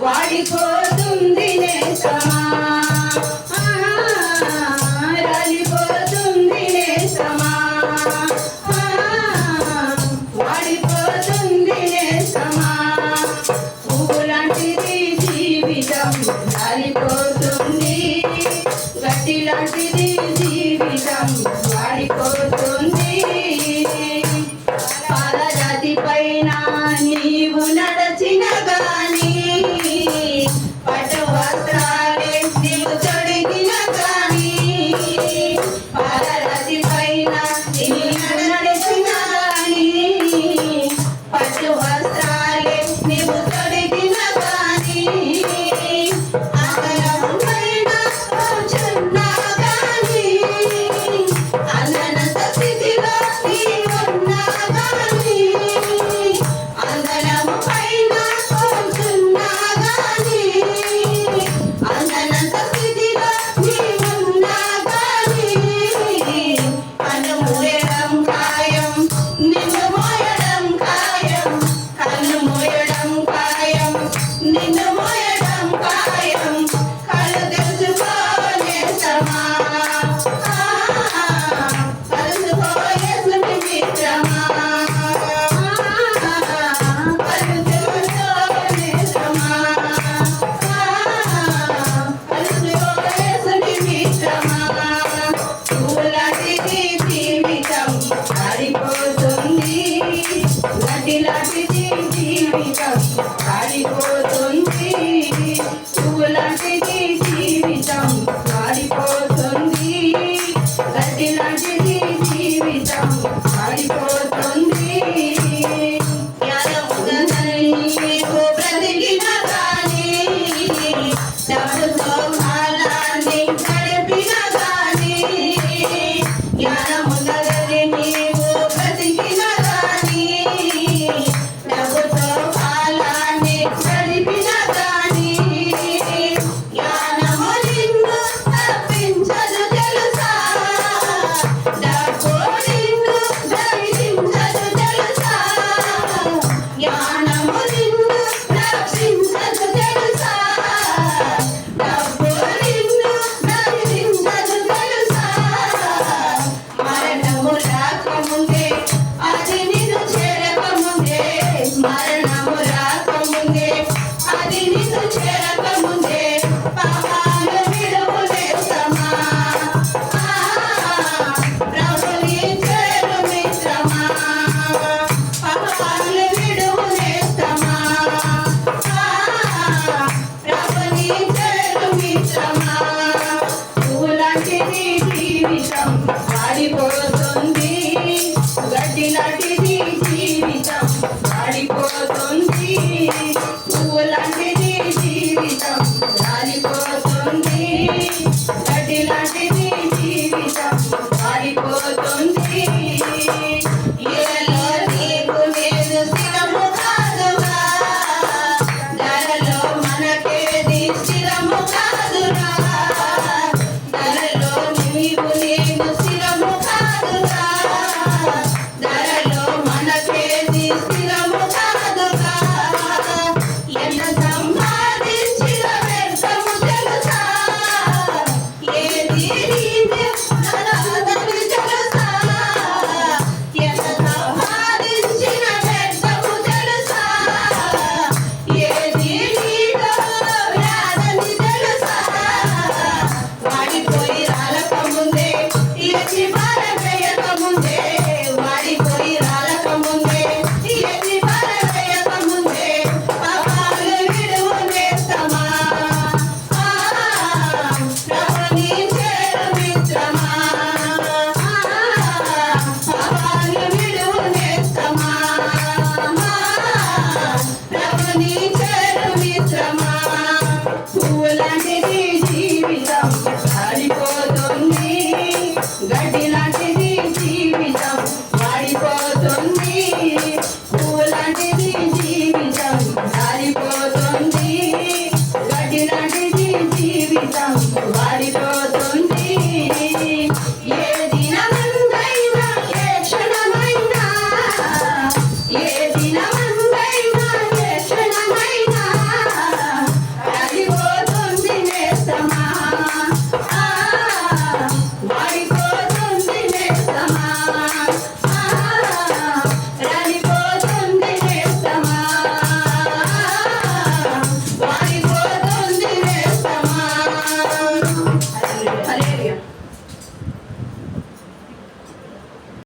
వాడిపోతుంది నేస్తమా, రాలిపోతుంది నేస్తమా, వాడిపోతుంది నేస్తమా. పువ్వు లాంటిది జీవితం రాలిపోతుంది, గట్టి లాంటిది జీవితం వాడిపోతుంది. పాలరాతి పైన నీవు నడచిన గాని, పట్టు వస్త్రాలే నీవు తొడిగిన గాని, పాలరాతి పైన నీవు నడచిన గాని, పట్టు వస్త్రాలే నీవు తొడిగిన గాని, అగలం పైన కూర్చున్నా గాని, అందనంత స్థితిలో నీవున్నా గాని, అందలం పైన కూర్చున్నా గాని, అందనంత స్థితిలో నీవున్నా గాని, కన్ను మూయడం ఖాయం, నిన్ను మోయడం ఖాయం, కన్ను మూయడం ఖాయం, నిన్ను మోయడం ఖాయం. కళ్ళు తెలుసుకోనేస్తమా, కలుసుకోయేసుని మిత్రమా, కళ్ళు తెలుసుకోనేస్తమా, కలుసుకోయేసుని మిత్రమా. పూలాంటిది జీవితం ఆడిపోతుంది, గడ్డి లాంటిది జీవితం ఆడిపోతుంది. పూలాంటిది జీవితం ఆడిపోతుంది, గడ్డి లాంటిది జీవితం ఆడిపోతుంది. జ్ఞానముందని నీవు బ్రతికిన గాని, డబ్బుతో కాలాన్ని గడిపిన గాని, జ్ఞానముందని నీవు బ్రతికిన గాని, డబ్బుతో కాలాన్ని గడిపిన గాని, జ్ఞానము నిన్ను తప్పించదు తెలుసా, డబ్బు నిన్ను దర్శించదు తెలుసా, జ్ఞానము నిన్ను రక్షించదు తెలుసా, డబ్బు నిన్ను దర్శించదు తెలుసా. మరణము రాకముందే అది నిన్ను చేరకముందే, మరణము రాకముందే అది నిన్ను చేరకముందే, పాపాలు విడువు నేస్తమా, ప్రభుని చేరు మిత్రమా, పాపాలు విడువు నేస్తమా, ప్రభుని చేరు మిత్రమా. పూలాంటిది జీవితం ఆడిపోతుంది, గడ్డి లాంటిది జీవితం ఆడిపోతుంది. పూలాంటిది జీవితం ఆడిపోతుంది, గడ్డి లాంటిది జీవితం ఆడిపోతుంది. ఏలో నీకు నేను స్థిరము కాదుగా, ధరలో మనకేది స్థిరము కాదురా, ధరలో నీవు నేను స్థిరము కాదుగా, ధరలో మనకేది స్థిరము కాదుగా. ఎంత సంపాదించిన వ్యర్థము తెలుసా, ఏది నీది నలదని తెలుసా, ఎంత సంపాదించిన వ్యర్థము తెలుసా, ఏది నీదో రాదని తెలుసా. వాడిపోయి రాలకముందే, ఎత్తి పారవేయకముందే, వాడిపోయి రాలకముందే, ఎత్తి పారవేయకముందే, పాపాలు విడువు నేస్తమా, ప్రభుని చేరు మిత్రమా, పాపాలు విడువు నేస్తమా, ప్రభుని